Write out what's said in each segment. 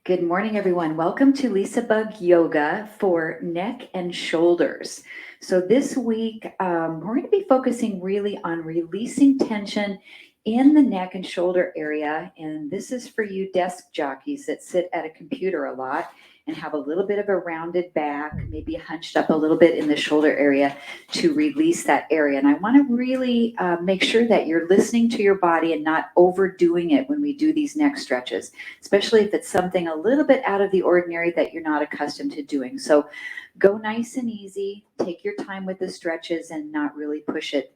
Good morning, everyone. Welcome to LisaBug Yoga for neck and shoulders. So this week, we're going to be focusing really on releasing tension in the neck and shoulder area. And this is for you desk jockeys that sit at a computer a lot and have a little bit of a rounded back, maybe hunched up a little bit in the shoulder area to release that area. And I want to really make sure that you're listening to your body and not overdoing it when we do these neck stretches, especially if it's something a little bit out of the ordinary that you're not accustomed to doing. So go nice and easy, take your time with the stretches and not really push it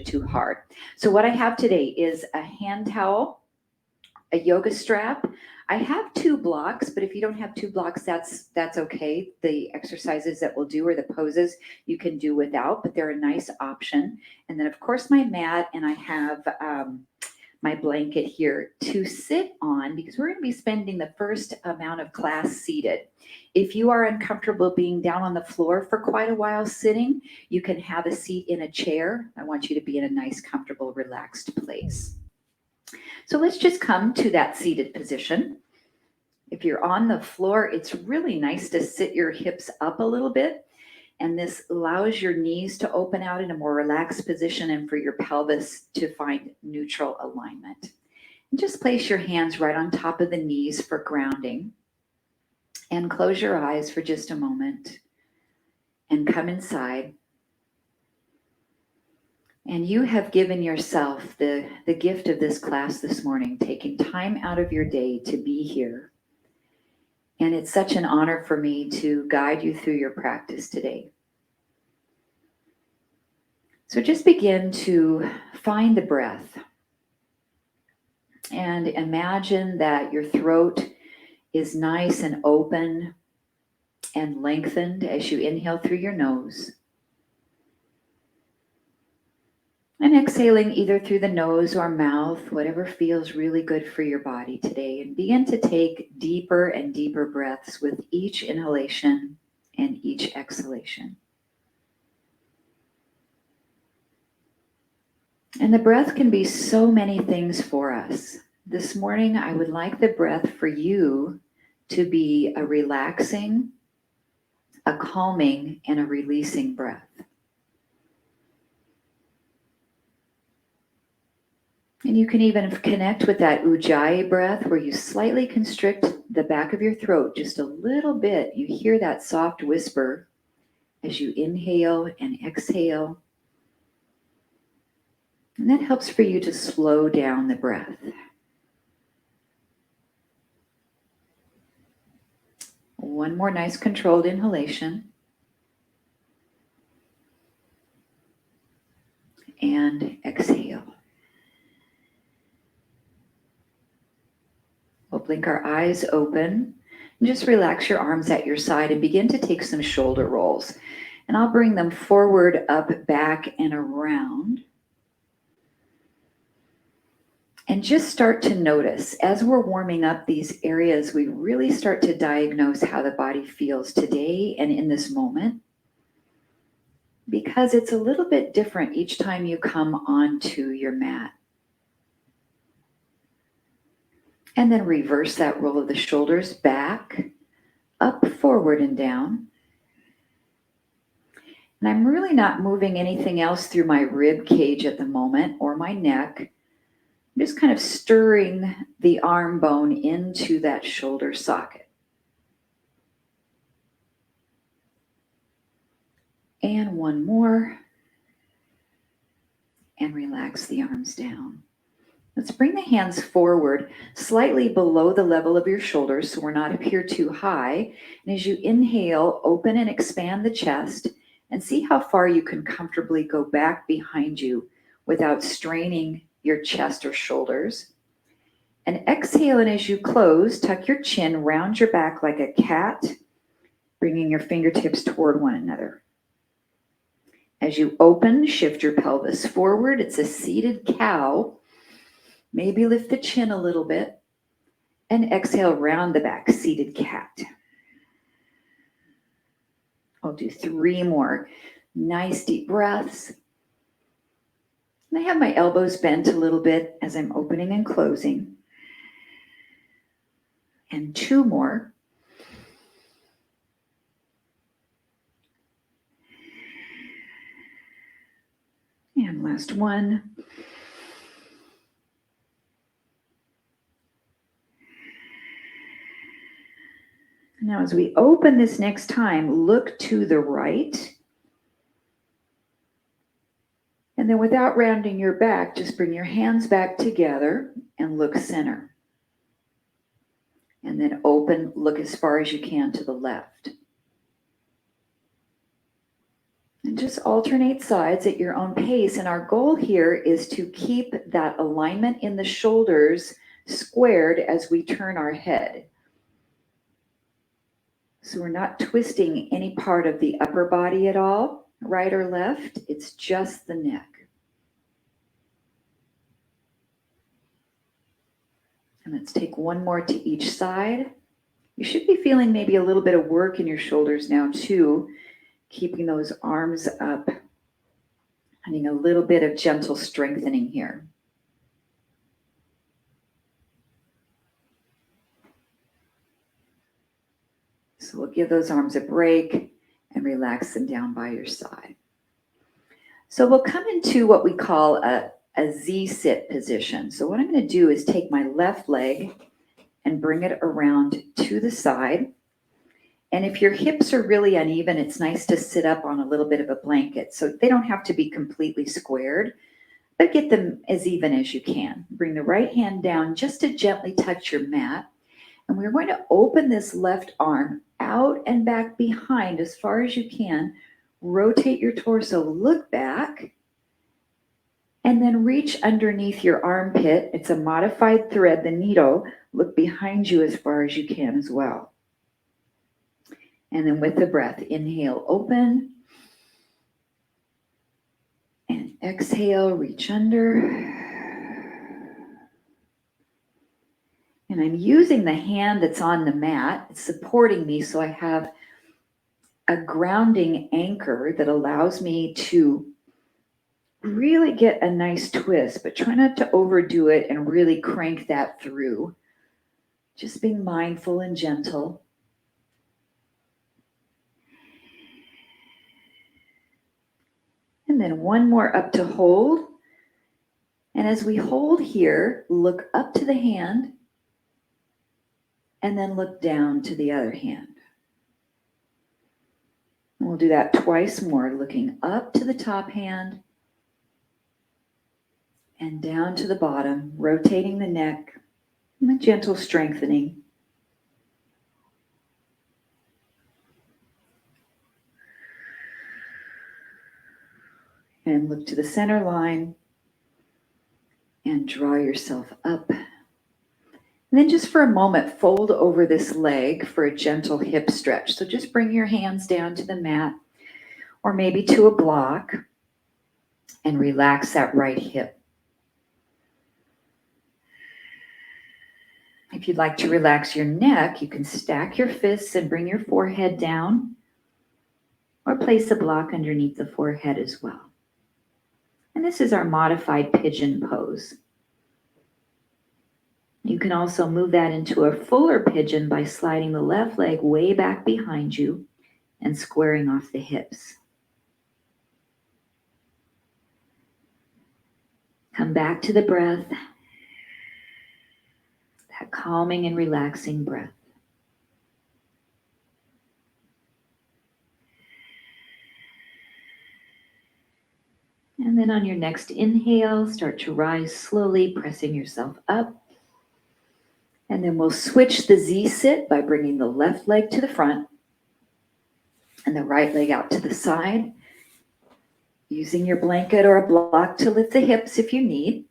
too hard. So what I have today is a hand towel, a yoga strap. I have 2 blocks, but if you don't have 2 blocks, that's okay. The exercises that we'll do or the poses you can do without, but they're a nice option. And then of course my mat, and I have my blanket here to sit on because we're going to be spending the first amount of class seated. If you are uncomfortable being down on the floor for quite a while sitting, you can have a seat in a chair. I want you to be in a nice, comfortable, relaxed place. So let's just come to that seated position. If you're on the floor, it's really nice to sit your hips up a little bit. And this allows your knees to open out in a more relaxed position and for your pelvis to find neutral alignment. And just place your hands right on top of the knees for grounding. And close your eyes for just a moment and come inside. And you have given yourself the gift of this class this morning, taking time out of your day to be here. And it's such an honor for me to guide you through your practice today. So just begin to find the breath and imagine that your throat is nice and open and lengthened as you inhale through your nose. And exhaling either through the nose or mouth, whatever feels really good for your body today. And begin to take deeper and deeper breaths with each inhalation and each exhalation. And the breath can be so many things for us. This morning, I would like the breath for you to be a relaxing, a calming, and a releasing breath. And you can even connect with that ujjayi breath where you slightly constrict the back of your throat just a little bit. You hear that soft whisper as you inhale and exhale. And that helps for you to slow down the breath. One more nice controlled inhalation. And exhale. We'll blink our eyes open and just relax your arms at your side and begin to take some shoulder rolls. And I'll bring them forward, up, back, and around. And just start to notice, as we're warming up these areas, we really start to diagnose how the body feels today and in this moment. Because it's a little bit different each time you come onto your mat. And then reverse that roll of the shoulders back, up, forward, and down. And I'm really not moving anything else through my rib cage at the moment or my neck. I'm just kind of stirring the arm bone into that shoulder socket. And one more. And relax the arms down. Let's bring the hands forward slightly below the level of your shoulders so we're not up here too high. And as you inhale, open and expand the chest and see how far you can comfortably go back behind you without straining your chest or shoulders. And exhale, and as you close, tuck your chin, round your back like a cat, bringing your fingertips toward one another. As you open, shift your pelvis forward. It's a seated cow. Maybe lift the chin a little bit. And exhale, round the back, seated cat. I'll do 3 more. Nice deep breaths. And I have my elbows bent a little bit as I'm opening and closing. And 2 more. And last one. Now, as we open this next time, look to the right. And then without rounding your back, just bring your hands back together and look center. And then open, look as far as you can to the left. And just alternate sides at your own pace. And our goal here is to keep that alignment in the shoulders squared as we turn our head. So we're not twisting any part of the upper body at all, right or left. It's just the neck. And let's take one more to each side. You should be feeling maybe a little bit of work in your shoulders now too, keeping those arms up, having a little bit of gentle strengthening here. So we'll give those arms a break and relax them down by your side. So we'll come into what we call a Z-sit position. So what I'm going to do is take my left leg and bring it around to the side. And if your hips are really uneven, it's nice to sit up on a little bit of a blanket. So they don't have to be completely squared, but get them as even as you can. Bring the right hand down just to gently touch your mat. And we're going to open this left arm out and back behind as far as you can. Rotate your torso, look back, and then reach underneath your armpit. It's a modified thread, the needle. Look behind you as far as you can as well. And then with the breath, inhale, open. And exhale, reach under. And I'm using the hand that's on the mat. It's supporting me, so I have a grounding anchor that allows me to really get a nice twist, but try not to overdo it and really crank that through. Just being mindful and gentle. And then one more up to hold. And as we hold here, look up to the hand and then look down to the other hand. And we'll do that twice more, looking up to the top hand and down to the bottom, rotating the neck and a gentle strengthening. And look to the center line and draw yourself up. And then just for a moment, fold over this leg for a gentle hip stretch. So just bring your hands down to the mat or maybe to a block and relax that right hip. If you'd like to relax your neck, you can stack your fists and bring your forehead down or place a block underneath the forehead as well. And this is our modified pigeon pose. You can also move that into a fuller pigeon by sliding the left leg way back behind you and squaring off the hips. Come back to the breath, that calming and relaxing breath. And then on your next inhale, start to rise slowly, pressing yourself up. And then we'll switch the Z-sit by bringing the left leg to the front and the right leg out to the side. Using your blanket or a block to lift the hips if you need.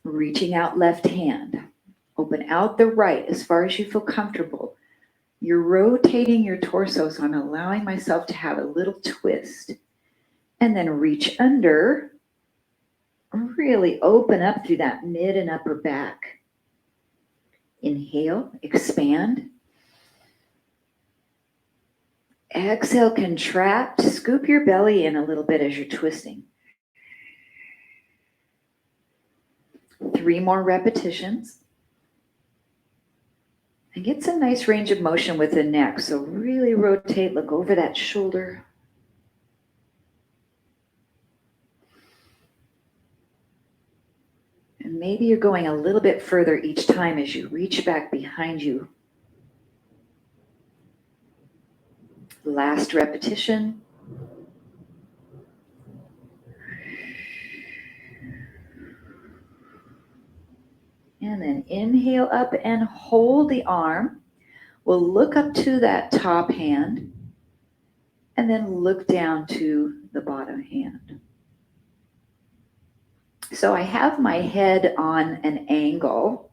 Reaching out left hand. Open out the right as far as you feel comfortable. You're rotating your torso, so I'm allowing myself to have a little twist. And then reach under. Really open up through that mid and upper back. Inhale, expand. Exhale, contract. Scoop your belly in a little bit as you're twisting. 3 more repetitions. And get some nice range of motion with the neck. So really rotate, look over that shoulder. And maybe you're going a little bit further each time as you reach back behind you. Last repetition. And then inhale up and hold the arm. We'll look up to that top hand and then look down to the bottom hand. So I have my head on an angle.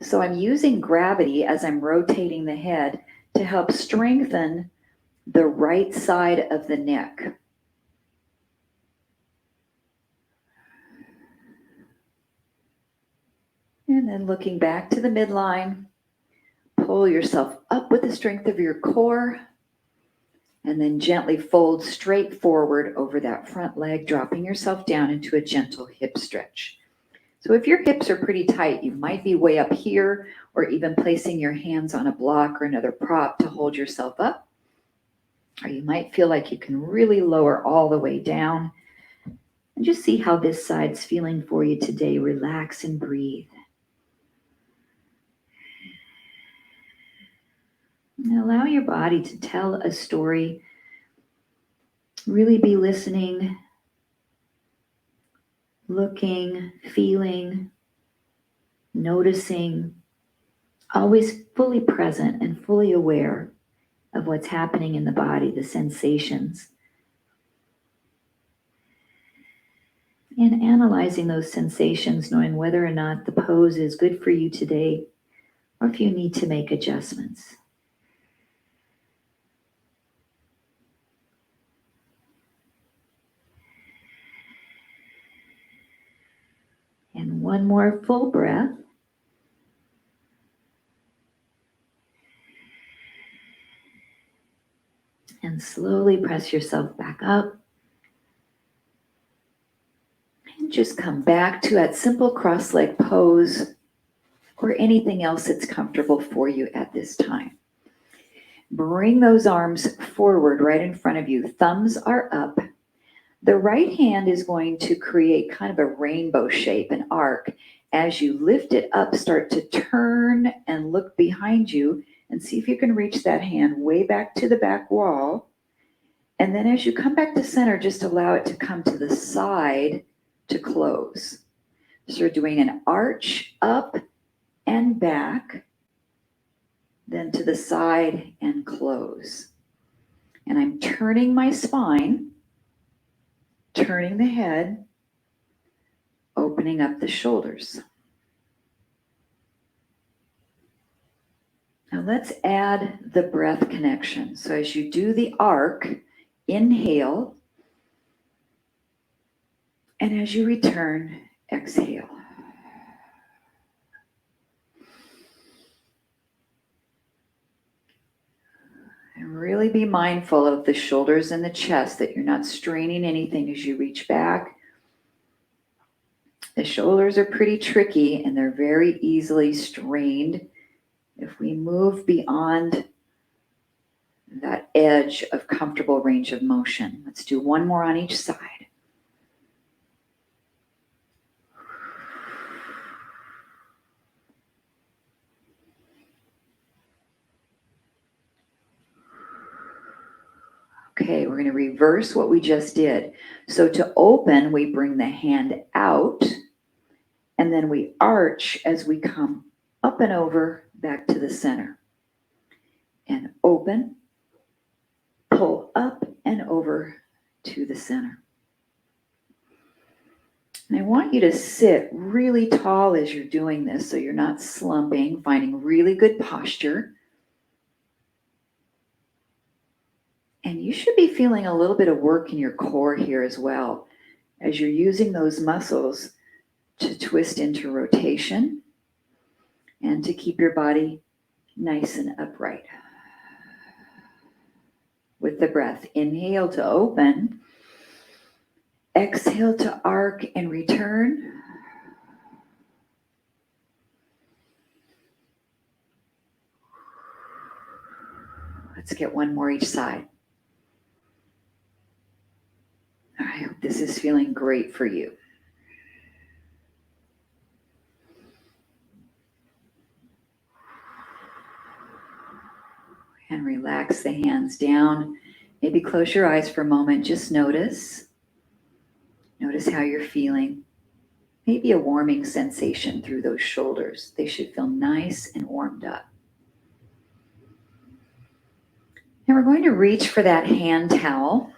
So I'm using gravity as I'm rotating the head to help strengthen the right side of the neck. And then looking back to the midline, pull yourself up with the strength of your core, and then gently fold straight forward over that front leg, dropping yourself down into a gentle hip stretch. So if your hips are pretty tight, you might be way up here, or even placing your hands on a block or another prop to hold yourself up. Or you might feel like you can really lower all the way down. And just see how this side's feeling for you today. Relax and breathe. And allow your body to tell a story. Really be listening, looking, feeling, noticing, always fully present and fully aware of what's happening in the body, the sensations. And analyzing those sensations, knowing whether or not the pose is good for you today, or if you need to make adjustments. And one more full breath. And slowly press yourself back up. And just come back to that simple cross-leg pose or anything else that's comfortable for you at this time. Bring those arms forward right in front of you. Thumbs are up. The right hand is going to create kind of a rainbow shape, an arc. As you lift it up, start to turn and look behind you and see if you can reach that hand way back to the back wall. And then as you come back to center, just allow it to come to the side to close. So you're doing an arch up and back, then to the side and close. And I'm turning my spine, turning the head, opening up the shoulders. Now let's add the breath connection. So as you do the arc, inhale, and as you return, exhale. And really be mindful of the shoulders and the chest, that you're not straining anything as you reach back. The shoulders are pretty tricky and they're very easily strained if we move beyond that edge of comfortable range of motion. Let's do one more on each side. Okay, we're going to reverse what we just did. So to open, we bring the hand out, and then we arch as we come up and over back to the center. And open, pull up and over to the center. And I want you to sit really tall as you're doing this, so you're not slumping, finding really good posture. And you should be feeling a little bit of work in your core here as well, as you're using those muscles to twist into rotation and to keep your body nice and upright. With the breath, inhale to open, exhale to arc and return. Let's get one more each side. I hope this is feeling great for you. And relax the hands down. Maybe close your eyes for a moment. Just notice. Notice how you're feeling. Maybe a warming sensation through those shoulders. They should feel nice and warmed up. Now we're going to reach for that hand towel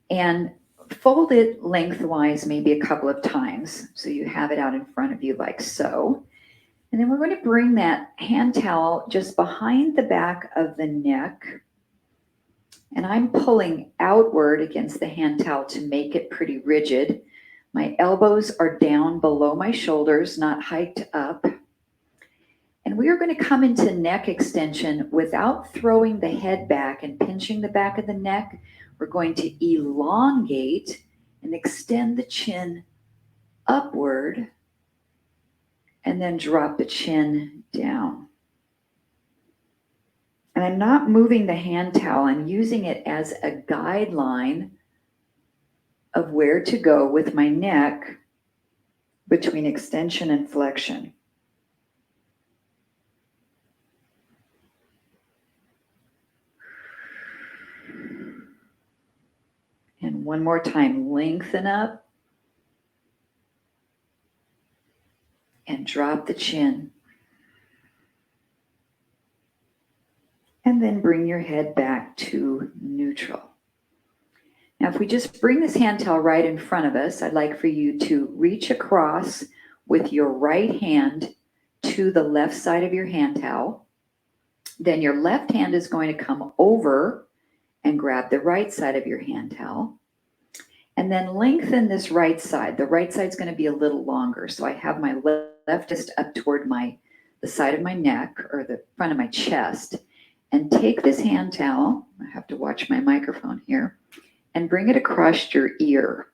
and fold it lengthwise maybe a couple of times so you have it out in front of you like so. And then we're going to bring that hand towel just behind the back of the neck. And I'm pulling outward against the hand towel to make it pretty rigid. My elbows are down below my shoulders, not hiked up. And we are going to come into neck extension without throwing the head back and pinching the back of the neck. We're going to elongate and extend the chin upward and then drop the chin down. And I'm not moving the hand towel. I'm using it as a guideline of where to go with my neck between extension and flexion. And one more time, lengthen up and drop the chin. And then bring your head back to neutral. Now, if we just bring this hand towel right in front of us, I'd like for you to reach across with your right hand to the left side of your hand towel. Then your left hand is going to come over and grab the right side of your hand towel. And then lengthen this right side. The right side's going to be a little longer. So I have my left just up toward the side of my neck or the front of my chest. And take this hand towel, I have to watch my microphone here, and bring it across your ear.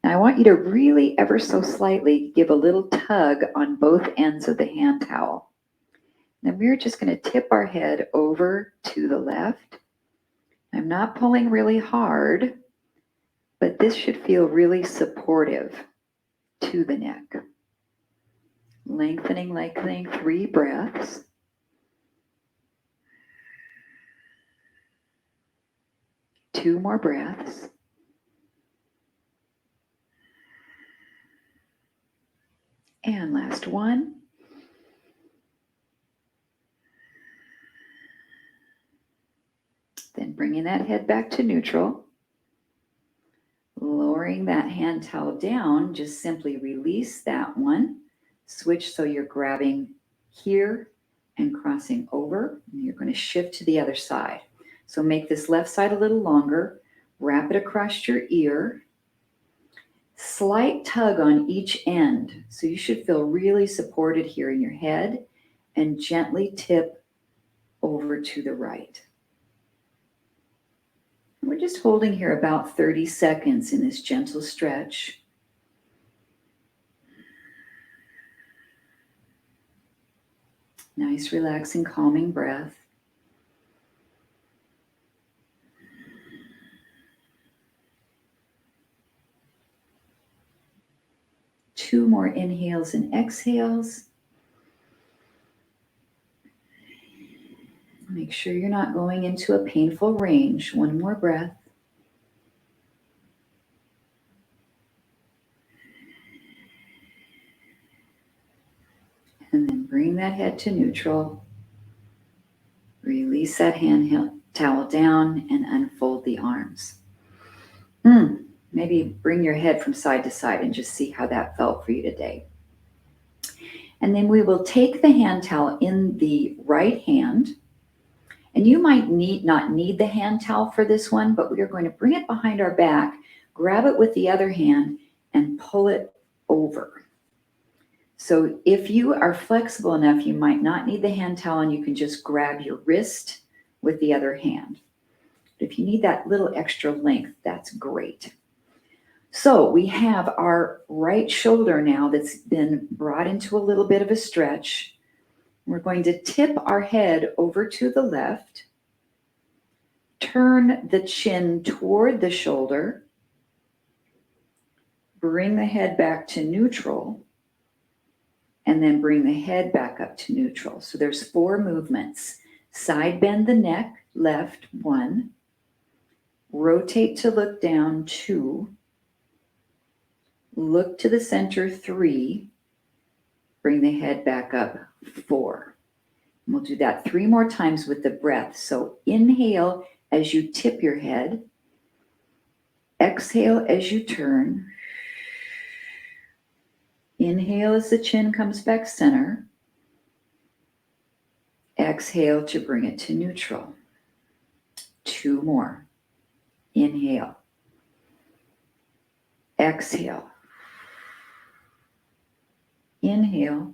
Now I want you to really ever so slightly give a little tug on both ends of the hand towel. Then we're just going to tip our head over to the left. I'm not pulling really hard, but this should feel really supportive to the neck. Lengthening, 3 breaths. Two more breaths. And last one. Then bringing that head back to neutral. Lowering that hand towel down, just simply release that one. Switch so you're grabbing here and crossing over. And you're going to shift to the other side. So make this left side a little longer. Wrap it across your ear. Slight tug on each end. So you should feel really supported here in your head. And gently tip over to the right. We're just holding here about 30 seconds in this gentle stretch. Nice, relaxing, calming breath. Two more inhales and exhales. Make sure you're not going into a painful range. One more breath. And then bring that head to neutral. Release that hand towel down and unfold the arms. Maybe bring your head from side to side and just see how that felt for you today. And then we will take the hand towel in the right hand. And you might not need the hand towel for this one, but we are going to bring it behind our back, grab it with the other hand, and pull it over. So if you are flexible enough, you might not need the hand towel and you can just grab your wrist with the other hand. But if you need that little extra length, that's great. So we have our right shoulder now that's been brought into a little bit of a stretch. We're going to tip our head over to the left, turn the chin toward the shoulder, bring the head back to neutral, and then bring the head back up to neutral. So there's 4 movements. Side bend the neck, left, 1. Rotate to look down, 2. Look to the center, 3. Bring the head back up, 4. And we'll do that 3 more times with the breath. So inhale as you tip your head. Exhale as you turn. Inhale as the chin comes back center. Exhale to bring it to neutral. 2 more. Inhale. Exhale. Inhale.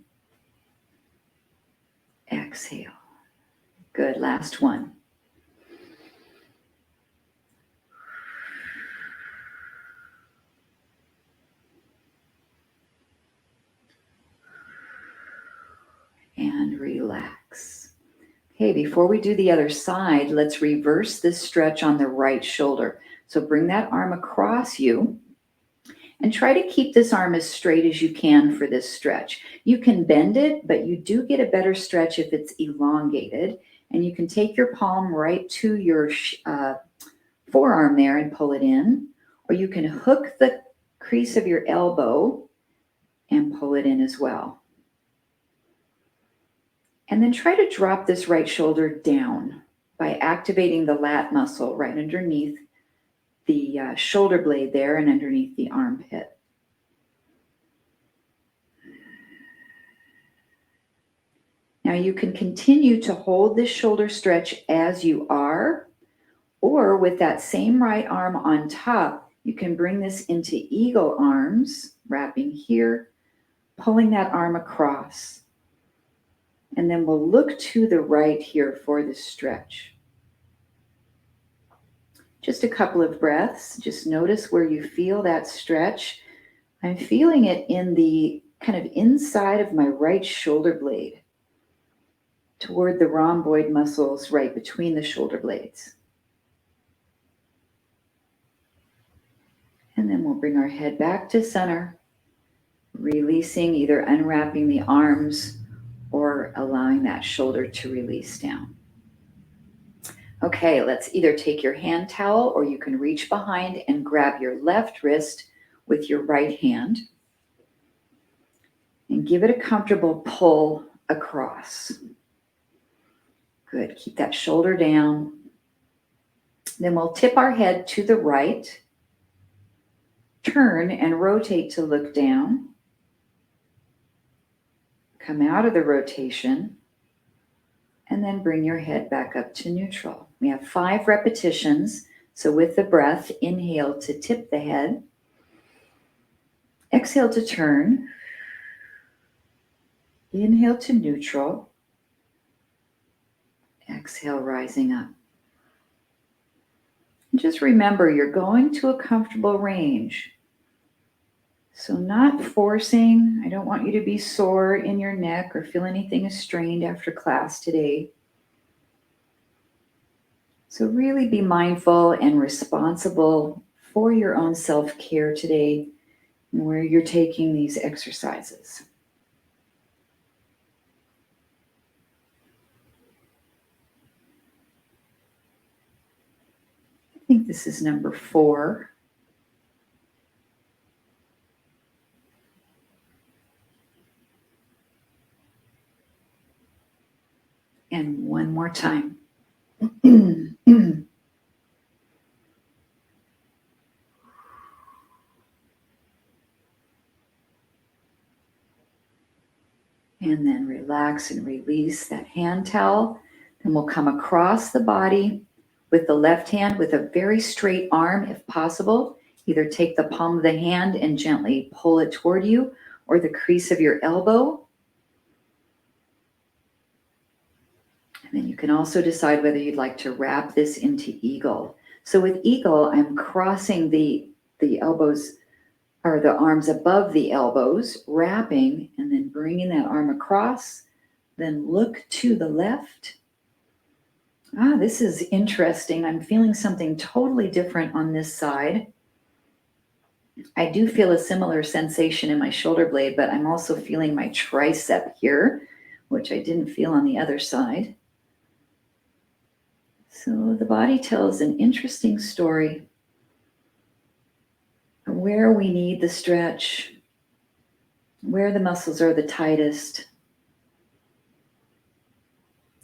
Exhale. Good. Last one. And relax. Okay, before we do the other side, let's reverse this stretch on the right shoulder. So bring that arm across you and try to keep this arm as straight as you can for this stretch. You can bend it, but you do get a better stretch if it's elongated. And you can take your palm right to your forearm there and pull it in, or you can hook the crease of your elbow and pull it in as well. And then try to drop this right shoulder down by activating the lat muscle right underneath the shoulder blade there and underneath the armpit. Now you can continue to hold this shoulder stretch as you are, or with that same right arm on top, you can bring this into eagle arms, wrapping here, pulling that arm across. And then we'll look to the right here for the stretch. Just a couple of breaths. Just notice where you feel that stretch. I'm feeling it in the kind of inside of my right shoulder blade, toward the rhomboid muscles right between the shoulder blades. And then we'll bring our head back to center, releasing, either unwrapping the arms or allowing that shoulder to release down. Okay, let's either take your hand towel or you can reach behind and grab your left wrist with your right hand and give it a comfortable pull across. Good, keep that shoulder down. Then we'll tip our head to the right, turn and rotate to look down. Come out of the rotation, and then bring your head back up to neutral. We have 5 repetitions. So with the breath, inhale to tip the head. Exhale to turn. Inhale to neutral. Exhale, rising up. And just remember, you're going to a comfortable range. So not forcing. I don't want you to be sore in your neck or feel anything is strained after class today. So really be mindful and responsible for your own self-care today and where you're taking these exercises. I think this is number 4. And one more time. And then relax and release that hand towel. Then we'll come across the body with the left hand with a very straight arm if possible. Either take the palm of the hand and gently pull it toward you, or the crease of your elbow. And then you can also decide whether you'd like to wrap this into eagle. So with eagle, I'm crossing the elbows or the arms above the elbows, wrapping, and then bringing that arm across, Then look to the left. This is interesting. I'm feeling something totally different on this side. I do feel a similar sensation in my shoulder blade, but I'm also feeling my tricep here, which I didn't feel on the other side. So the body tells an interesting story of where we need the stretch, where the muscles are the tightest.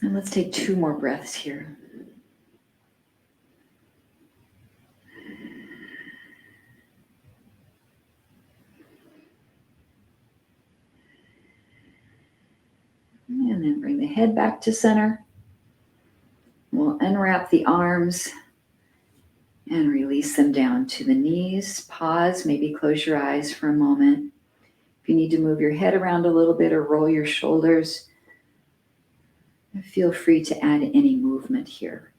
And let's take 2 more breaths here. And then bring the head back to center. We'll unwrap the arms and release them down to the knees. Pause, maybe close your eyes for a moment. If you need to move your head around a little bit or roll your shoulders, feel free to add any movement here.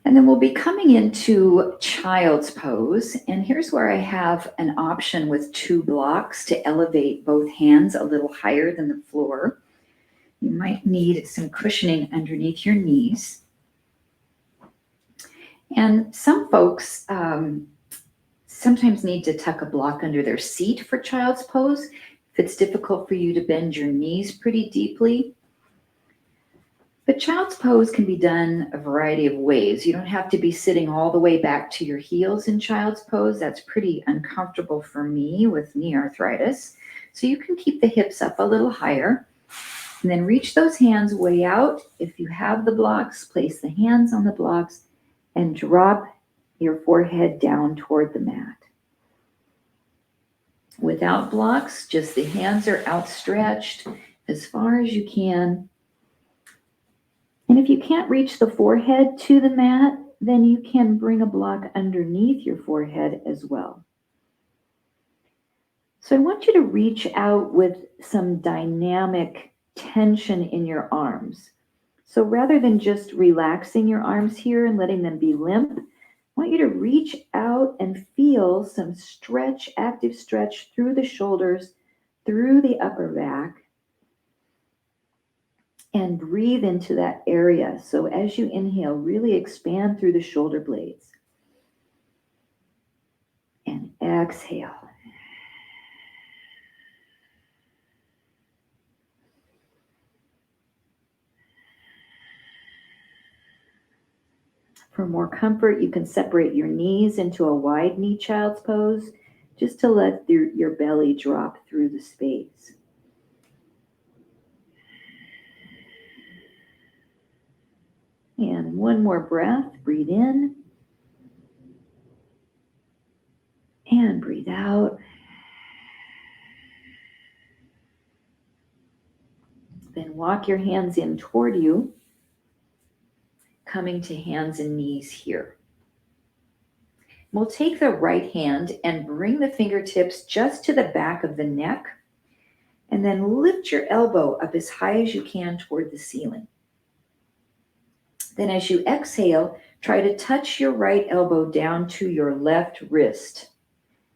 And then we'll be coming into child's pose. And here's where I have an option with 2 blocks to elevate both hands a little higher than the floor. You might need some cushioning underneath your knees. And some folks sometimes need to tuck a block under their seat for child's pose. If it's difficult for you to bend your knees pretty deeply. But child's pose can be done a variety of ways. You don't have to be sitting all the way back to your heels in child's pose. That's pretty uncomfortable for me with knee arthritis. So you can keep the hips up a little higher and then reach those hands way out. If you have the blocks, place the hands on the blocks and drop your forehead down toward the mat. Without blocks, just the hands are outstretched as far as you can. And if you can't reach the forehead to the mat, then you can bring a block underneath your forehead as well. So I want you to reach out with some dynamic tension in your arms. So rather than just relaxing your arms here and letting them be limp, I want you to reach out and feel some stretch, active stretch through the shoulders, through the upper back. And breathe into that area. So as you inhale, really expand through the shoulder blades. And exhale. For more comfort, you can separate your knees into a wide knee child's pose, just to let your belly drop through the space. And 1 more breath, breathe in. And breathe out. Then walk your hands in toward you, coming to hands and knees here. We'll take the right hand and bring the fingertips just to the back of the neck, and then lift your elbow up as high as you can toward the ceiling. Then as you exhale, try to touch your right elbow down to your left wrist.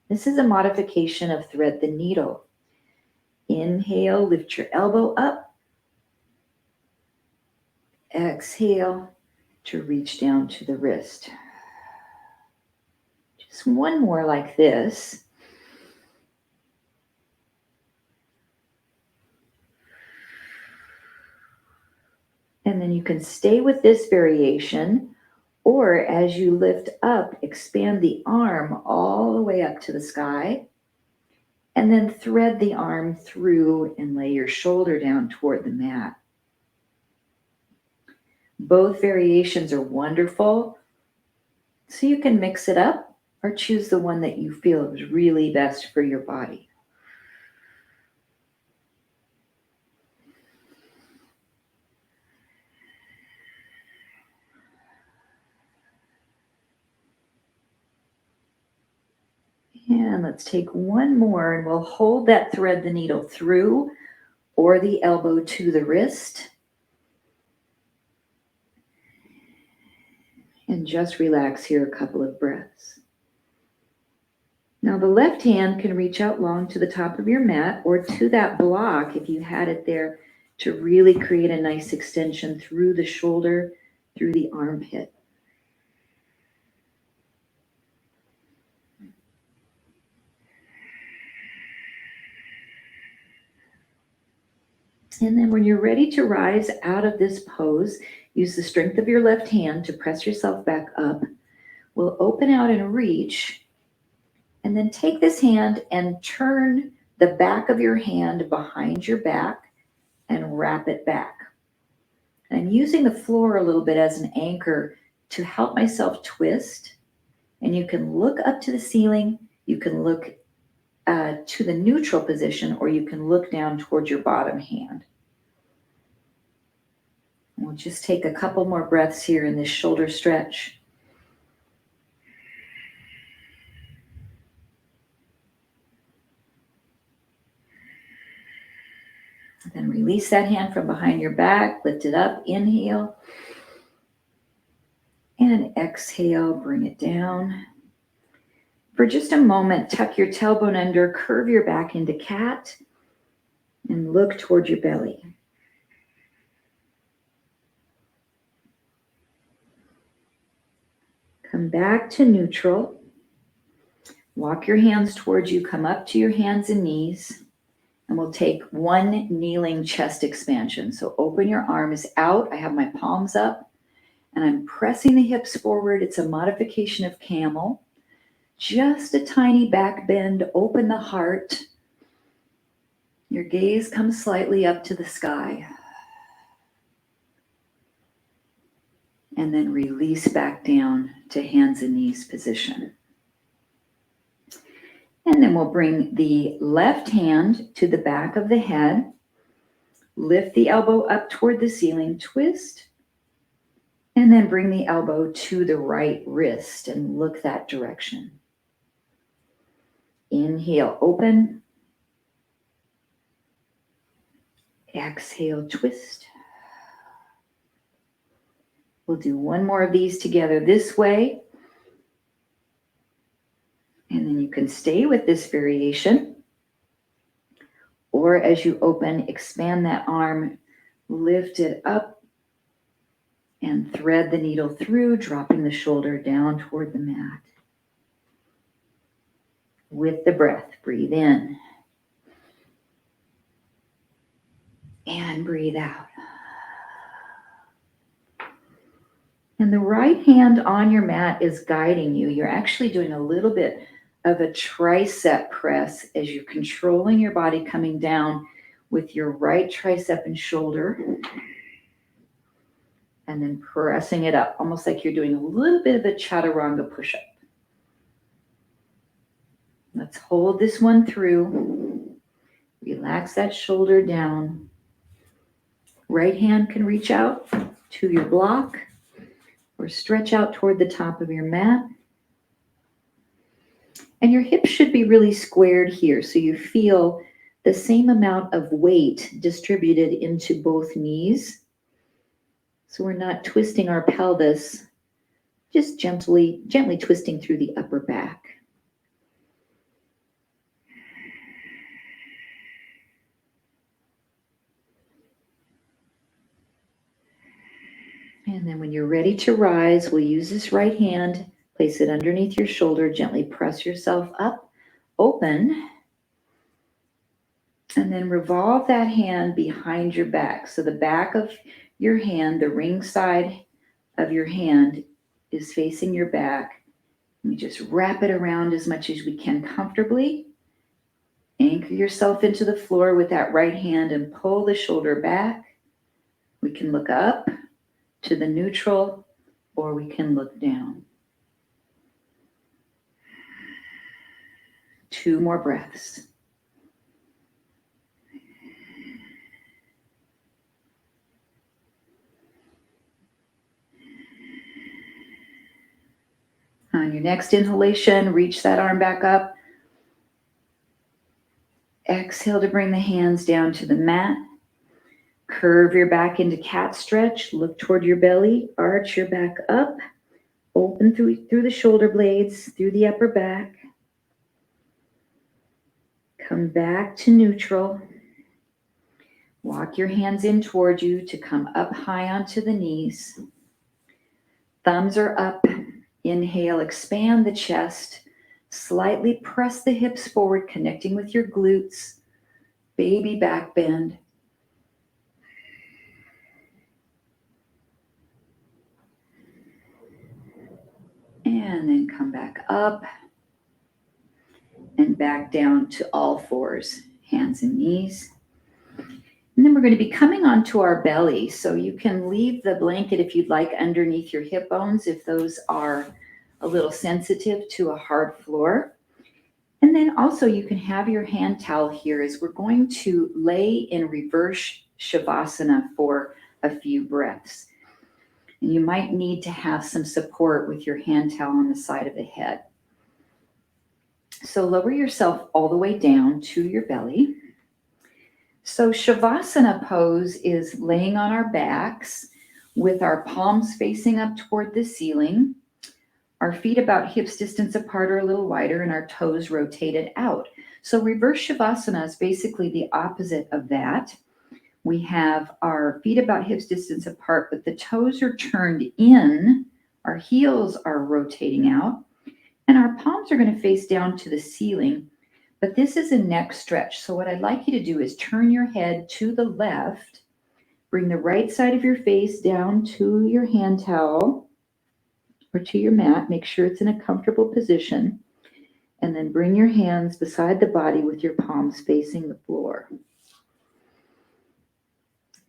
This is a modification of thread the needle. Inhale, lift your elbow up. Exhale to reach down to the wrist. Just 1 more like this. And then you can stay with this variation, or as you lift up, expand the arm all the way up to the sky, and then thread the arm through and lay your shoulder down toward the mat. Both variations are wonderful, so you can mix it up or choose the one that you feel is really best for your body. And let's take 1 more, and we'll hold that thread the needle through or the elbow to the wrist. And just relax here a couple of breaths. Now the left hand can reach out long to the top of your mat or to that block if you had it there to really create a nice extension through the shoulder, through the armpit. And then when you're ready to rise out of this pose, use the strength of your left hand to press yourself back up. We'll open out and reach, and then take this hand and turn the back of your hand behind your back and wrap it back. And I'm using the floor a little bit as an anchor to help myself twist. And you can look up to the ceiling, you can look to the neutral position, or you can look down towards your bottom hand. We'll just take a couple more breaths here in this shoulder stretch. Then release that hand from behind your back, lift it up, inhale. And exhale, bring it down. For just a moment, tuck your tailbone under, curve your back into cat, and look toward your belly. Come back to neutral. Walk your hands towards you, come up to your hands and knees, and we'll take one kneeling chest expansion. So open your arms out. I have my palms up, and I'm pressing the hips forward. It's a modification of camel. Just a tiny back bend, open the heart. Your gaze comes slightly up to the sky. And then release back down to hands and knees position. And then we'll bring the left hand to the back of the head. Lift the elbow up toward the ceiling, twist. And then bring the elbow to the right wrist and look that direction. Inhale, open. Exhale, twist. We'll do one more of these together this way. And then you can stay with this variation. Or as you open, expand that arm, lift it up, and thread the needle through, dropping the shoulder down toward the mat. With the breath, breathe in. And breathe out. And the right hand on your mat is guiding you. You're actually doing a little bit of a tricep press as you're controlling your body coming down with your right tricep and shoulder. And then pressing it up, almost like you're doing a little bit of a chaturanga push-up. Let's hold this one through. Relax that shoulder down. Right hand can reach out to your block or stretch out toward the top of your mat. And your hips should be really squared here so you feel the same amount of weight distributed into both knees. So we're not twisting our pelvis, just gently twisting through the upper back. And then when you're ready to rise, we'll use this right hand, place it underneath your shoulder, gently press yourself up, open, and then revolve that hand behind your back. So the back of your hand, the ring side of your hand is facing your back. We just wrap it around as much as we can comfortably. Anchor yourself into the floor with that right hand and pull the shoulder back. We can look up to the neutral, or we can look down. 2 more breaths. On your next inhalation, reach that arm back up. Exhale to bring the hands down to the mat. Curve your back into cat stretch. Look toward your belly. Arch your back up. Open through the shoulder blades, through the upper back. Come back to neutral. Walk your hands in toward you to come up high onto the knees. Thumbs are up. Inhale, expand the chest. Slightly press the hips forward, connecting with your glutes. Baby back bend. And then come back up and back down to all fours, hands and knees. And then we're going to be coming onto our belly. So you can leave the blanket if you'd like underneath your hip bones if those are a little sensitive to a hard floor. And then also you can have your hand towel here as we're going to lay in reverse shavasana for a few breaths. And you might need to have some support with your hand towel on the side of the head. So lower yourself all the way down to your belly. So Shavasana pose is laying on our backs with our palms facing up toward the ceiling, our feet about hips distance apart or a little wider, and our toes rotated out. So reverse Shavasana is basically the opposite of that. We have our feet about hips distance apart, but the toes are turned in, our heels are rotating out, and our palms are going to face down to the ceiling. But this is a neck stretch. So what I'd like you to do is turn your head to the left, bring the right side of your face down to your hand towel or to your mat. Make sure it's in a comfortable position. And then bring your hands beside the body with your palms facing the floor.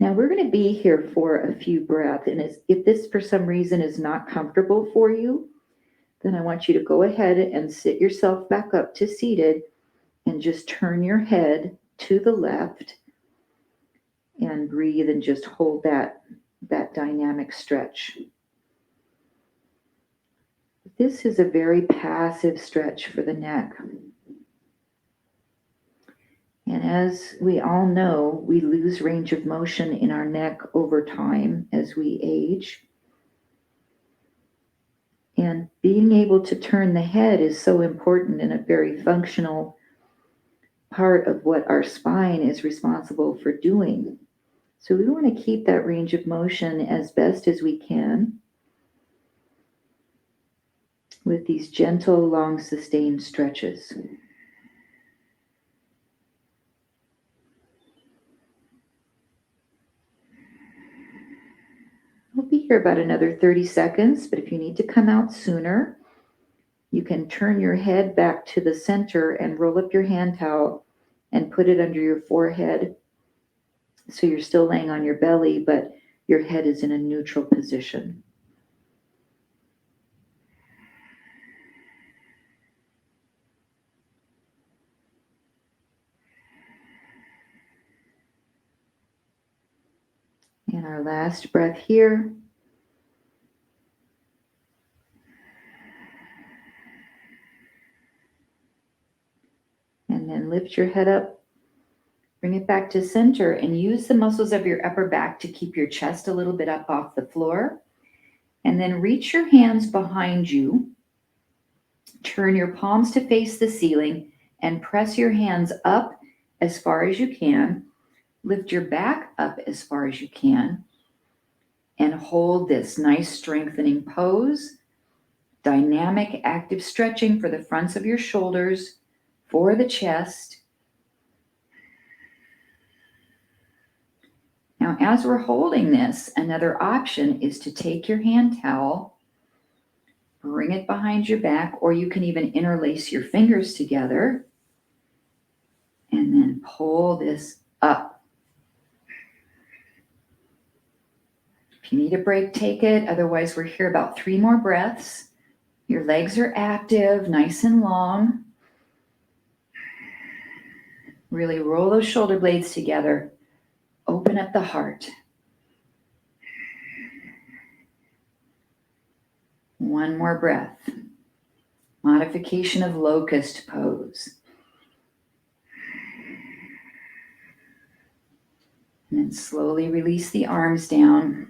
Now we're going to be here for a few breaths. And if this for some reason is not comfortable for you, then I want you to go ahead and sit yourself back up to seated and just turn your head to the left and breathe and just hold that dynamic stretch. This is a very passive stretch for the neck. And as we all know, we lose range of motion in our neck over time as we age. And being able to turn the head is so important and a very functional part of what our spine is responsible for doing. So we want to keep that range of motion as best as we can with these gentle, long, sustained stretches. We'll be here about another 30 seconds, but if you need to come out sooner, you can turn your head back to the center and roll up your hand towel and put it under your forehead. So you're still laying on your belly, but your head is in a neutral position. And our last breath here. And then lift your head up, bring it back to center, and use the muscles of your upper back to keep your chest a little bit up off the floor. And then reach your hands behind you. Turn your palms to face the ceiling and press your hands up as far as you can. Lift your back up as far as you can. And hold this nice strengthening pose. Dynamic, active stretching for the fronts of your shoulders, for the chest. Now, as we're holding this, another option is to take your hand towel, bring it behind your back, or you can even interlace your fingers together and then pull this up. If you need a break, take it. Otherwise, we're here about 3 more breaths. Your legs are active, nice and long. Really roll those shoulder blades together. Open up the heart. One more breath. Modification of locust pose. And then slowly release the arms down.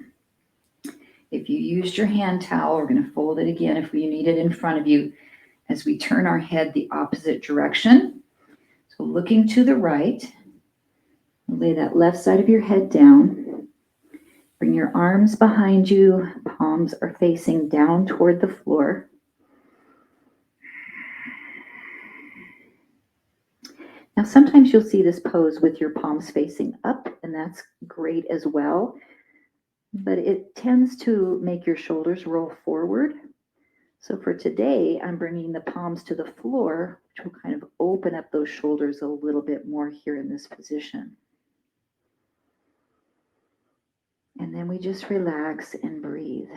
If you used your hand towel, we're going to fold it again if you need it in front of you as we turn our head the opposite direction. So looking to the right, lay that left side of your head down. Bring your arms behind you. Palms are facing down toward the floor. Now, sometimes you'll see this pose with your palms facing up, and that's great as well. But it tends to make your shoulders roll forward. So for today, I'm bringing the palms to the floor, which will kind of open up those shoulders a little bit more here in this position. And then we just relax and breathe.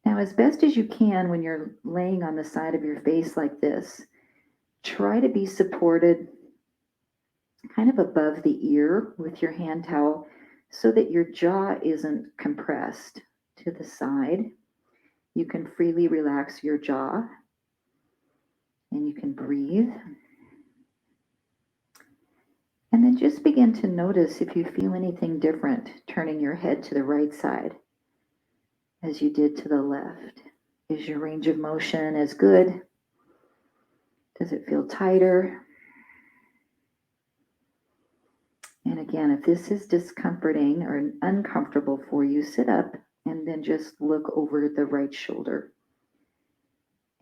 Now, as best as you can when you're laying on the side of your face like this, try to be supported kind of above the ear with your hand towel so that your jaw isn't compressed to the side. You can freely relax your jaw and you can breathe. And then just begin to notice if you feel anything different, turning your head to the right side as you did to the left. Is your range of motion as good? Does it feel tighter? And again, if this is discomforting or uncomfortable for you, sit up and then just look over the right shoulder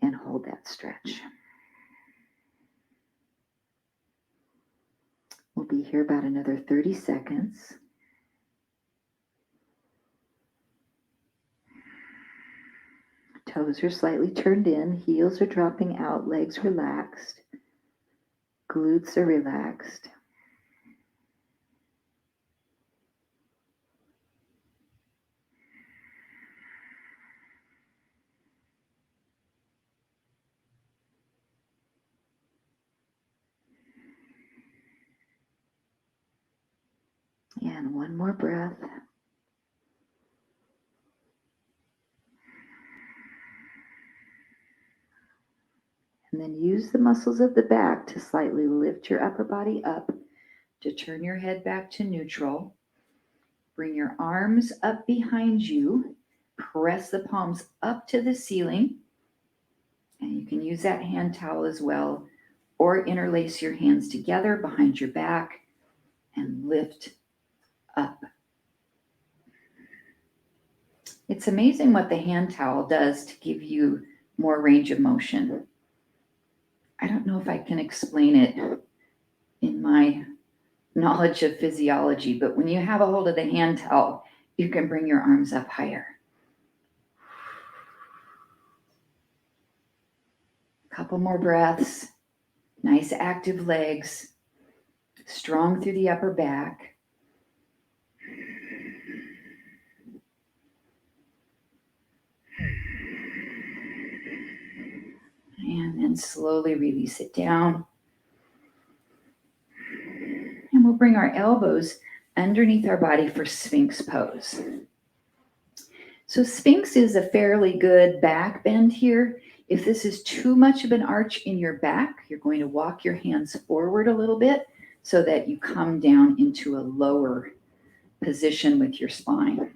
and hold that stretch. We'll be here about another 30 seconds. Toes are slightly turned in, heels are dropping out, legs relaxed, glutes are relaxed. And one more breath. And then use the muscles of the back to slightly lift your upper body up, to turn your head back to neutral. Bring your arms up behind you. Press the palms up to the ceiling. And you can use that hand towel as well, or interlace your hands together behind your back and lift up. It's amazing what the hand towel does to give you more range of motion. I don't know if I can explain it in my knowledge of physiology, but when you have a hold of the hand towel, you can bring your arms up higher. Couple more breaths. Nice active legs, strong through the upper back. And then slowly release it down. And we'll bring our elbows underneath our body for Sphinx pose. So Sphinx is a fairly good back bend here. If this is too much of an arch in your back, you're going to walk your hands forward a little bit so that you come down into a lower position with your spine.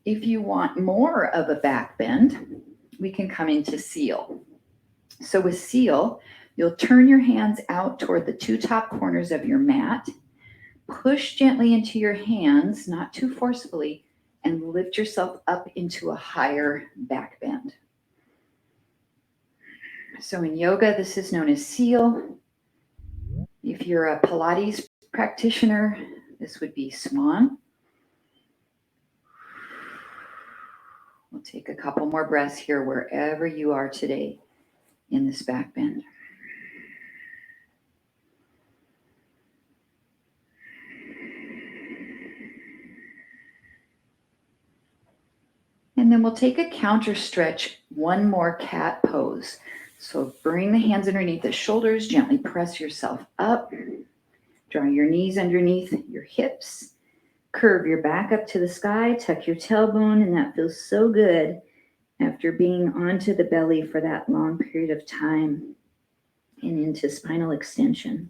If you want more of a back bend, we can come into seal. So with seal, you'll turn your hands out toward the two top corners of your mat, push gently into your hands, not too forcefully, and lift yourself up into a higher back bend. So in yoga, this is known as seal. If you're a Pilates practitioner, this would be swan. We'll take a couple more breaths here wherever you are today in this back bend. And then we'll take a counter stretch, one more cat pose. So bring the hands underneath the shoulders, gently press yourself up, draw your knees underneath your hips, curve your back up to the sky, tuck your tailbone, and that feels so good after being onto the belly for that long period of time and into spinal extension.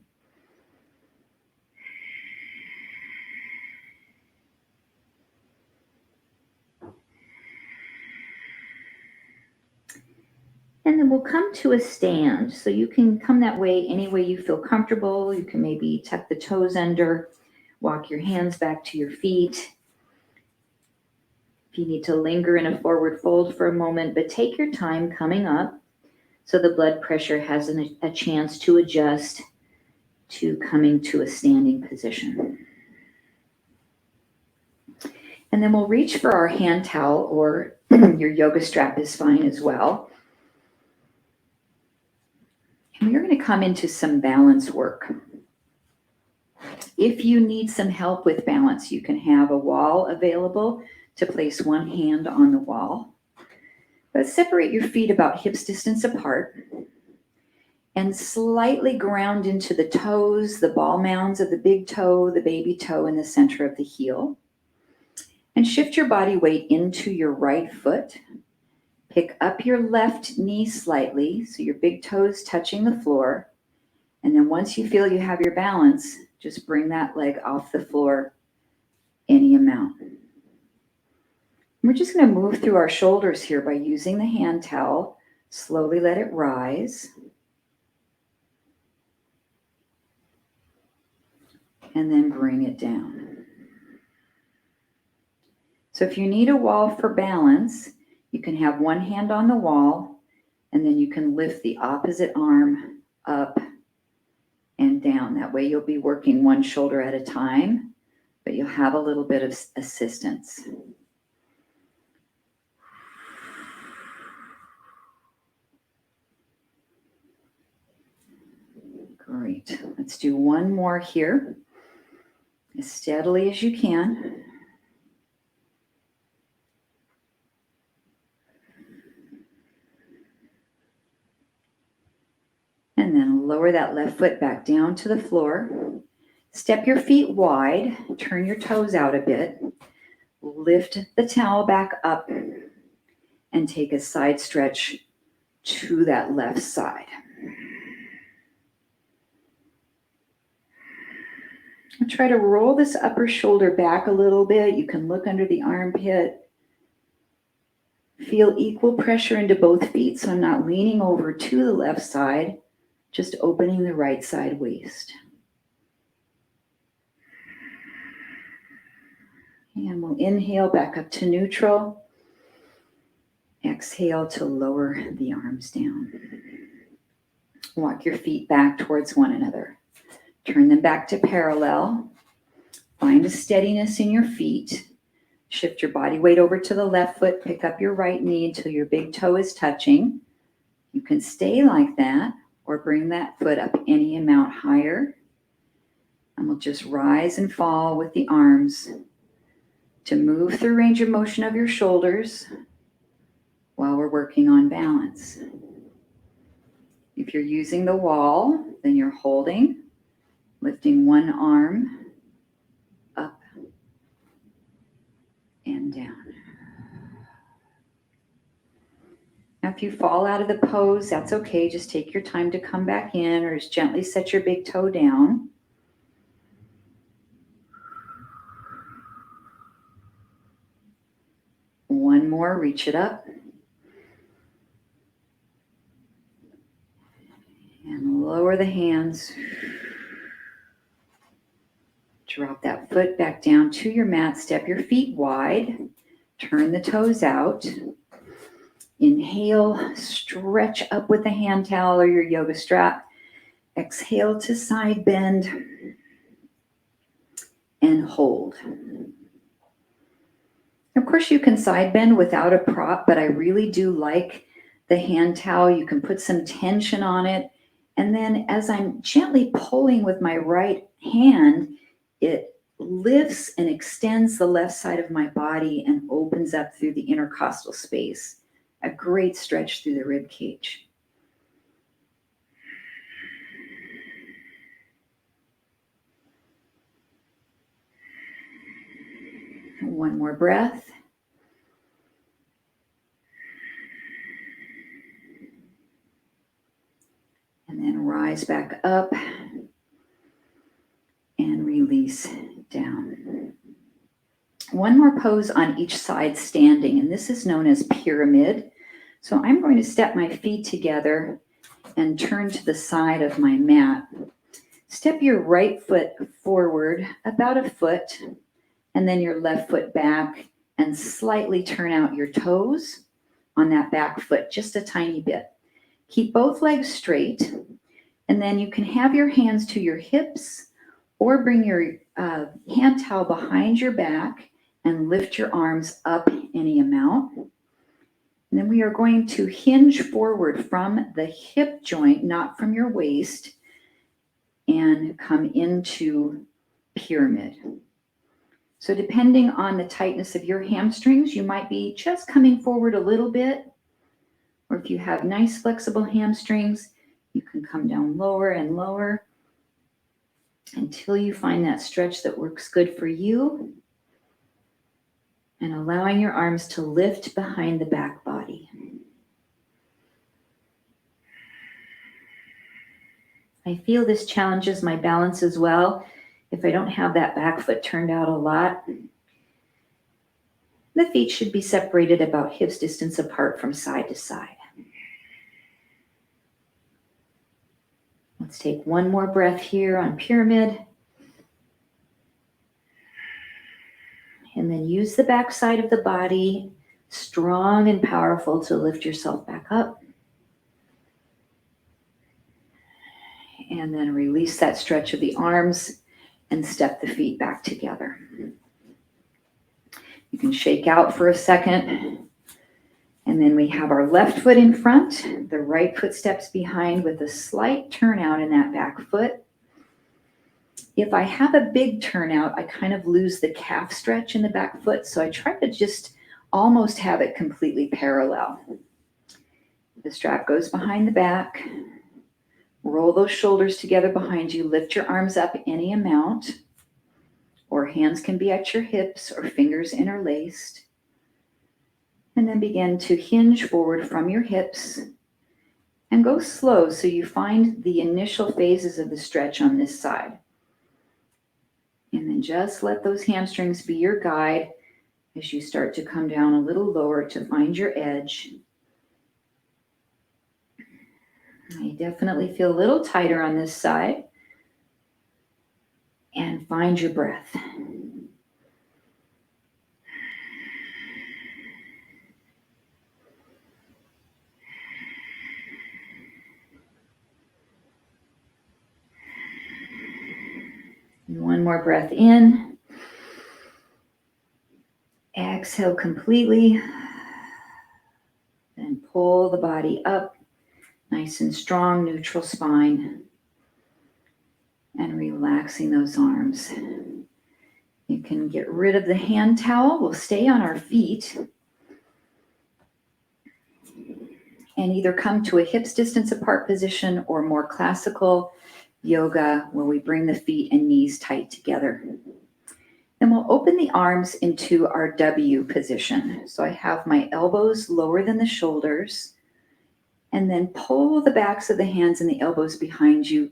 And then we'll come to a stand. So you can come that way any way you feel comfortable. You can maybe tuck the toes under, walk your hands back to your feet. If you need to linger in a forward fold for a moment, but take your time coming up so the blood pressure has a chance to adjust to coming to a standing position. And then we'll reach for our hand towel, or your yoga strap is fine as well. And we're going to come into some balance work. If you need some help with balance, you can have a wall available to place one hand on the wall. But separate your feet about hips distance apart and slightly ground into the toes, the ball mounds of the big toe, the baby toe, and the center of the heel. And shift your body weight into your right foot. Pick up your left knee slightly, so your big toes touching the floor. And then once you feel you have your balance, just bring that leg off the floor any amount. We're just going to move through our shoulders here by using the hand towel. Slowly let it rise. And then bring it down. So if you need a wall for balance, you can have one hand on the wall, and then you can lift the opposite arm up and down. That way you'll be working one shoulder at a time, but you'll have a little bit of assistance. Great. Let's do one more here, as steadily as you can. And then lower that left foot back down to the floor. Step your feet wide, turn your toes out a bit, lift the towel back up, and take a side stretch to that left side. And try to roll this upper shoulder back a little bit. You can look under the armpit. Feel equal pressure into both feet, so I'm not leaning over to the left side, just opening the right side waist. And we'll inhale back up to neutral. Exhale to lower the arms down. Walk your feet back towards one another. Turn them back to parallel. Find a steadiness in your feet. Shift your body weight over to the left foot. Pick up your right knee until your big toe is touching. You can stay like that or bring that foot up any amount higher. And we'll just rise and fall with the arms to move through range of motion of your shoulders while we're working on balance. If you're using the wall, then you're holding, lifting one arm up and down. Now, if you fall out of the pose, that's okay. Just take your time to come back in, or just gently set your big toe down. One more, reach it up. And lower the hands. Drop that foot back down to your mat. Step your feet wide. Turn the toes out. Inhale, stretch up with the hand towel or your yoga strap. Exhale to side bend and hold. Of course, you can side bend without a prop, but I really do like the hand towel. You can put some tension on it. And then as I'm gently pulling with my right hand, it lifts and extends the left side of my body and opens up through the intercostal space. A great stretch through the rib cage. One more breath. And then rise back up and release down. One more pose on each side standing, and this is known as pyramid. So I'm going to step my feet together and turn to the side of my mat. Step your right foot forward about a foot, and then your left foot back, and slightly turn out your toes on that back foot, just a tiny bit. Keep both legs straight, and then you can have your hands to your hips or bring your hand towel behind your back and lift your arms up any amount. And then we are going to hinge forward from the hip joint, not from your waist, and come into pyramid. So depending on the tightness of your hamstrings, you might be just coming forward a little bit, or if you have nice flexible hamstrings, you can come down lower and lower until you find that stretch that works good for you, and allowing your arms to lift behind the back body. I feel this challenges my balance as well. If I don't have that back foot turned out a lot, the feet should be separated about hips distance apart from side to side. Let's take one more breath here on pyramid. And then use the back side of the body, strong and powerful, to lift yourself back up. And then release that stretch of the arms and step the feet back together. You can shake out for a second. And then we have our left foot in front, the right foot steps behind with a slight turnout in that back foot. If I have a big turnout, I kind of lose the calf stretch in the back foot, so I try to just almost have it completely parallel. The strap goes behind the back. Roll those shoulders together behind you. Lift your arms up any amount, or hands can be at your hips or fingers interlaced. And then begin to hinge forward from your hips and go slow so you find the initial phases of the stretch on this side. And then just let those hamstrings be your guide as you start to come down a little lower to find your edge. I definitely feel a little tighter on this side. And find your breath. And one more breath in. Exhale completely. And pull the body up. Nice and strong, neutral spine. And relaxing those arms. You can get rid of the hand towel. We'll stay on our feet. And either come to a hips distance apart position or more classical yoga where we bring the feet and knees tight together. Then we'll open the arms into our W position. So I have my elbows lower than the shoulders, and then pull the backs of the hands and the elbows behind you.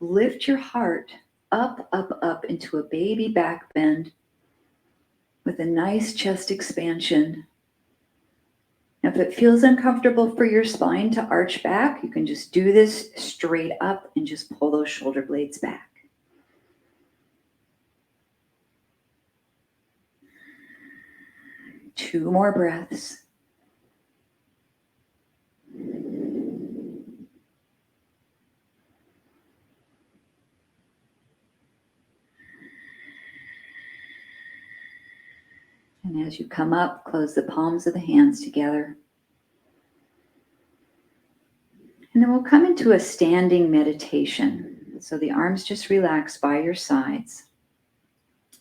Lift your heart up, up, up into a baby back bend with a nice chest expansion. Now, if it feels uncomfortable for your spine to arch back, you can just do this straight up and just pull those shoulder blades back. Two more breaths. And as you come up, close the palms of the hands together. And then we'll come into a standing meditation. So the arms just relax by your sides.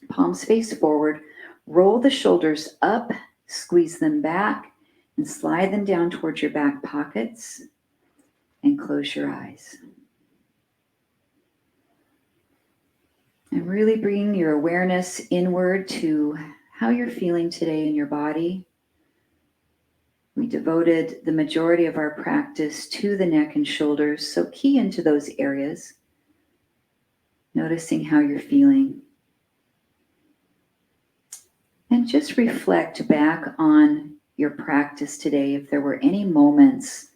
Palms face forward. Roll the shoulders up, squeeze them back, and slide them down towards your back pockets. And close your eyes. And really bring your awareness inward to how you're feeling today in your body. We devoted the majority of our practice to the neck and shoulders, so key into those areas, noticing how you're feeling. And just reflect back on your practice today, if there were any moments,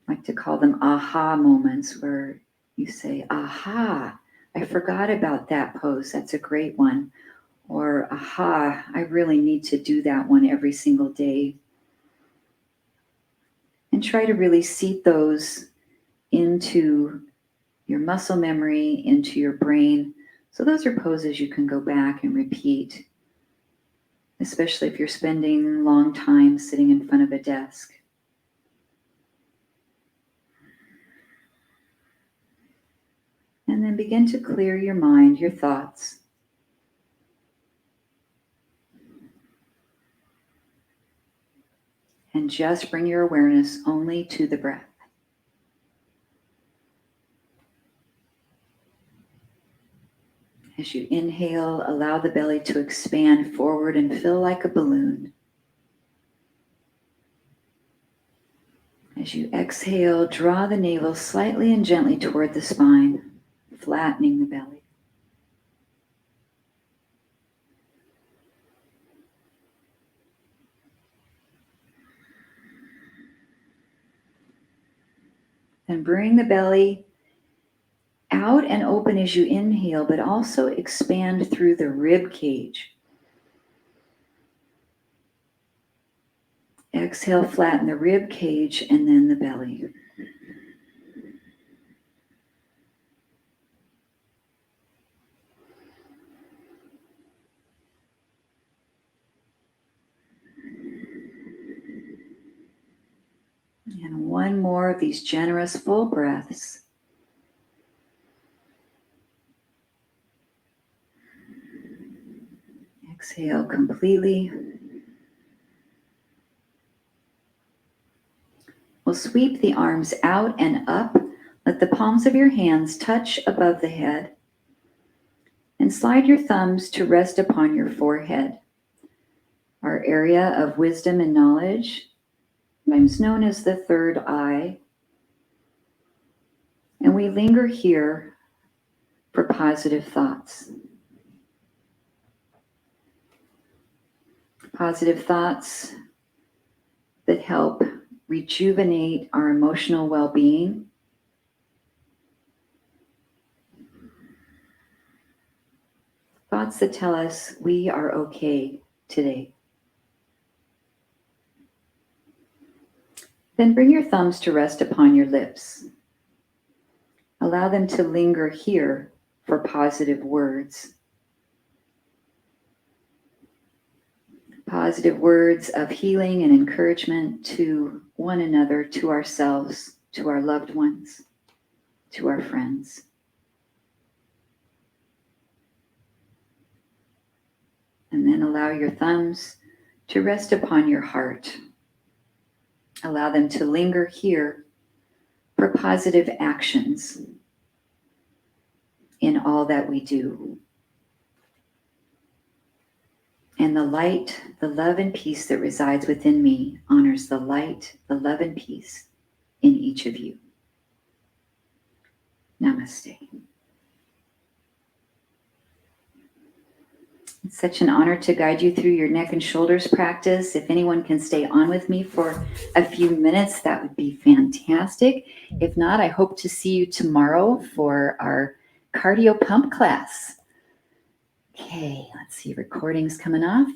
I like to call them aha moments, where you say, aha, I forgot about that pose. That's a great one. Or, aha, I really need to do that one every single day. And try to really seat those into your muscle memory, into your brain. So those are poses you can go back and repeat, especially if you're spending long time sitting in front of a desk. And then begin to clear your mind, your thoughts. And just bring your awareness only to the breath. As you inhale, allow the belly to expand forward and fill like a balloon. As you exhale, draw the navel slightly and gently toward the spine, flattening the belly. Then bring the belly out and open as you inhale, but also expand through the rib cage. Exhale, flatten the rib cage and then the belly. And one more of these generous full breaths. Exhale completely. We'll sweep the arms out and up. Let the palms of your hands touch above the head. And slide your thumbs to rest upon your forehead, our area of wisdom and knowledge, sometimes known as the third eye. And we linger here for positive thoughts. Positive thoughts that help rejuvenate our emotional well-being. Thoughts that tell us we are okay today. Then bring your thumbs to rest upon your lips. Allow them to linger here for positive words. Positive words of healing and encouragement to one another, to ourselves, to our loved ones, to our friends. And then allow your thumbs to rest upon your heart. Allow them to linger here for positive actions in all that we do. And the light, the love and peace that resides within me honors the light, the love and peace in each of you. Namaste. It's such an honor to guide you through your neck and shoulders practice. If anyone can stay on with me for a few minutes, that would be fantastic. If not, I hope to see you tomorrow for our cardio pump class. Okay, let's see, recording's coming off.